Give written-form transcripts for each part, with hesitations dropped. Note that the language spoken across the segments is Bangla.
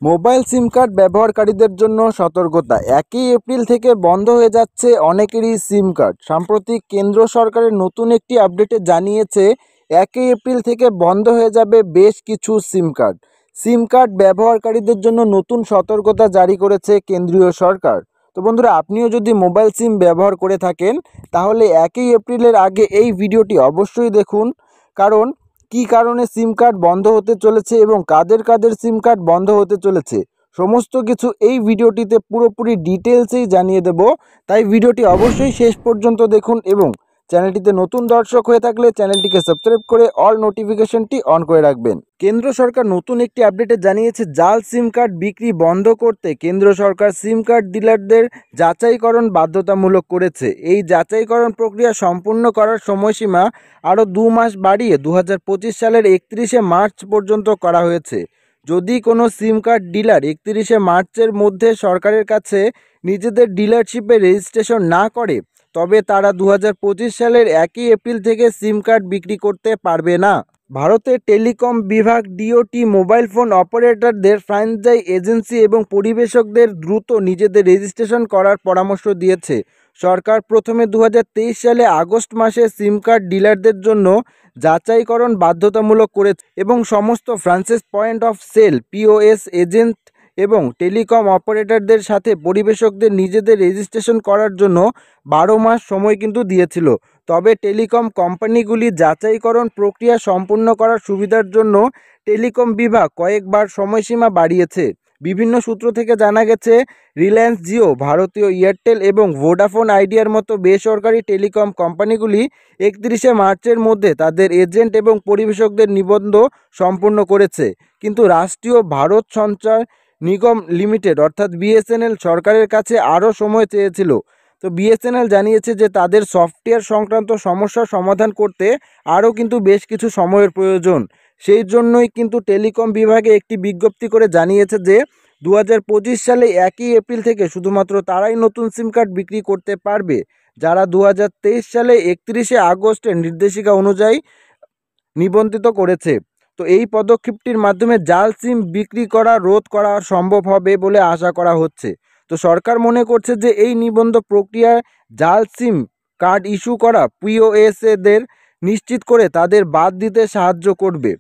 মোবাইল সিম কার্ড ব্যবহারকারীদের জন্য সতর্কতা। 1 এপ্রিল থেকে বন্ধ হয়ে যাচ্ছে অনেকেরই সিম কার্ড। সাম্প্রতিক কেন্দ্র সরকারের নতুন একটি আপডেটে জানিয়েছে 1 এপ্রিল থেকে বন্ধ হয়ে যাবে বেশ কিছু সিম কার্ড। সিম কার্ড ব্যবহারকারীদের জন্য নতুন সতর্কতা জারি করেছে কেন্দ্রীয় সরকার। তো বন্ধুরা, আপনিও যদি মোবাইল সিম ব্যবহার করে থাকেন তাহলে 1 এপ্রিলের আগে এই ভিডিওটি অবশ্যই দেখুন। কারণ কী কারণে সিম কার্ড বন্ধ হতে চলেছে এবং কাদের কাদের সিম কার্ড বন্ধ হতে চলেছে সমস্ত কিছু এই ভিডিওটিতে পুরোপুরি ডিটেলসেই জানিয়ে দেব। তাই ভিডিওটি অবশ্যই শেষ পর্যন্ত দেখুন এবং চ্যানেলটিতে নতুন দর্শক হয়ে থাকলে চ্যানেলটিকে সাবস্ক্রাইব করে অল নোটিফিকেশনটি অন করে রাখবেন। কেন্দ্র সরকার নতুন একটি আপডেটে জানিয়েছে জাল সিম কার্ড বিক্রি বন্ধ করতে কেন্দ্র সরকার সিম কার্ড ডিলারদের যাচাইকরণ বাধ্যতামূলক করেছে। এই যাচাইকরণ প্রক্রিয়া সম্পূর্ণ করার সময়সীমা আরও 2 মাস বাড়িয়ে 2025 সালের 31শে মার্চ পর্যন্ত করা হয়েছে। যদি কোনো সিম কার্ড ডিলার 31শে মার্চের মধ্যে সরকারের কাছে নিজেদের ডিলারশিপে রেজিস্ট্রেশন না করে তবে তারা 2025 সালের 1 এপ্রিল থেকে সিম কার্ড বিক্রি করতে পারবে না। ভারতের টেলিকম বিভাগ ডিওটি মোবাইল ফোন অপারেটরদের, ফ্র্যাঞ্চাইজি এজেন্সি এবং পরিবেশকদের দ্রুত নিজেদের রেজিস্ট্রেশন করার পরামর্শ দিয়েছে। সরকার প্রথমে 2023 সালে আগস্ট মাসে সিম কার্ড ডিলারদের জন্য যাচাইকরণ বাধ্যতামূলক করেছে এবং সমস্ত franchise point of sale POS agent এবং টেলিকম অপারেটরদের সাথে পরিবেশকদের নিজেদের রেজিস্ট্রেশন করার জন্য 12 মাস সময় কিন্তু দিয়েছিল। তবে টেলিকম কোম্পানিগুলি যাচাইকরণ প্রক্রিয়া সম্পূর্ণ করার সুবিধার জন্য টেলিকম বিভাগ কয়েকবার সময়সীমা বাড়িয়েছে। বিভিন্ন সূত্র থেকে জানা গেছে রিলায়েন্স জিও, ভারতীয় এয়ারটেল এবং ভোডাফোন আইডিয়ার মতো বেসরকারি টেলিকম কোম্পানিগুলি 31শে মার্চের মধ্যে তাদের এজেন্ট এবং পরিবেশকদের নিবন্ধন সম্পূর্ণ করেছে। কিন্তু রাষ্ট্রীয় ভারত সঞ্চার নিগম লিমিটেড অর্থাৎ বিএসএনএল সরকারের কাছে আরও সময় চেয়েছিল। তো বিএসএনএল জানিয়েছে যে তাদের সফটওয়্যার সংক্রান্ত সমস্যার সমাধান করতে আরও কিন্তু বেশ কিছু সময়ের প্রয়োজন। সেই জন্যই কিন্তু টেলিকম বিভাগে একটি বিজ্ঞপ্তি করে জানিয়েছে যে 2025 সালে 1 এপ্রিল থেকে শুধুমাত্র তারাই নতুন সিম কার্ড বিক্রি করতে পারবে যারা 2023 সালে 31শে আগস্টের নির্দেশিকা অনুযায়ী নিবন্ধিত করেছে। তো এই পদক্ষেপটির মাধ্যমে জাল সিম বিক্রি করা রোধ করা সম্ভব হবে বলে আশা করা হচ্ছে। তো সরকার মনে করছে যে এই নিবন্ধ প্রক্রিয়ায় জাল সিম কার্ড ইস্যু করা পিওএসদের নিশ্চিত করে তাদের বাদ দিতে সাহায্য করবে।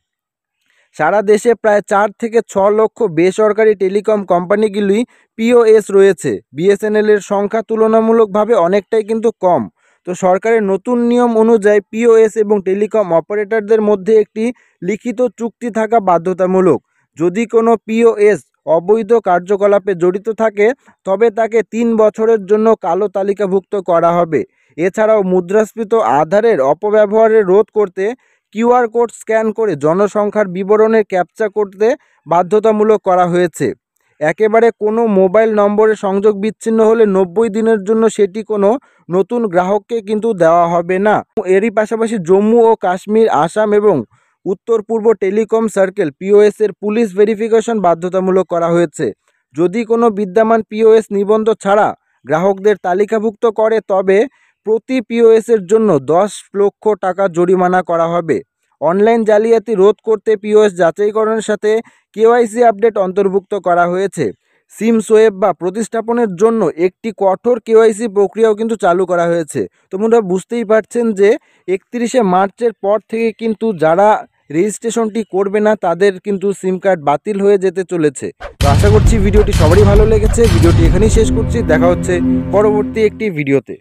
সারা দেশে প্রায় 4 থেকে 6 লক্ষ বেসরকারি টেলিকম কোম্পানিগুলি পিওএস রয়েছে। বিএসএনএলের সংখ্যা তুলনামূলকভাবে অনেকটাই কিন্তু কম। তো সরকারের নতুন নিয়ম অনুযায়ী পিওএস এবং টেলিকম অপারেটরদের মধ্যে একটি লিখিত চুক্তি থাকা বাধ্যতামূলক। যদি কোনো পিওএস অবৈধ কার্যকলাপে জড়িত থাকে তবে তাকে 3 বছরের জন্য কালো তালিকাভুক্ত করা হবে। এছাড়াও মুদ্রাস্ফীত আধারের অপব্যবহারের রোধ করতে কিউআর কোড স্ক্যান করে জনসংখ্যার বিবরণের ক্যাপচা করতে বাধ্যতামূলক করা হয়েছে। একেবারে কোনো মোবাইল নম্বরে সংযোগ বিচ্ছিন্ন হলে 90 দিনের জন্য সেটি কোনো নতুন গ্রাহককে কিন্তু দেওয়া হবে না। এরই পাশাপাশি জম্মু ও কাশ্মীর, আসাম এবং উত্তর পূর্ব টেলিকম সার্কেল পিওএসের পুলিশ ভেরিফিকেশন বাধ্যতামূলক করা হয়েছে। যদি কোনো বিদ্যমান পিওএস নিবন্ধ ছাড়া গ্রাহকদের তালিকাভুক্ত করে তবে প্রতি পিওএসের জন্য 10 লক্ষ টাকা জরিমানা করা হবে। অনলাইন জালিয়াতি রোধ করতে পিওএস যাচাইকরণের সাথে কেওয়াইসি আপডেট অন্তর্ভুক্ত করা হয়েছে। সিম সোয়েপ বা প্রতিস্থাপনের জন্য একটি কঠোর কেওয়াইসি প্রক্রিয়াও কিন্তু চালু করা হয়েছে। তো বন্ধুরা, বুঝতেই পারছেন যে 31শে মার্চের পর থেকে কিন্তু যারা রেজিস্ট্রেশনটি করবে না তাদের কিন্তু সিম কার্ড বাতিল হয়ে যেতে চলেছে। তো আশা করছি ভিডিওটি সবারই ভালো লেগেছে। ভিডিওটি এখানেই শেষ করছি। দেখা হচ্ছে পরবর্তী একটি ভিডিওতে।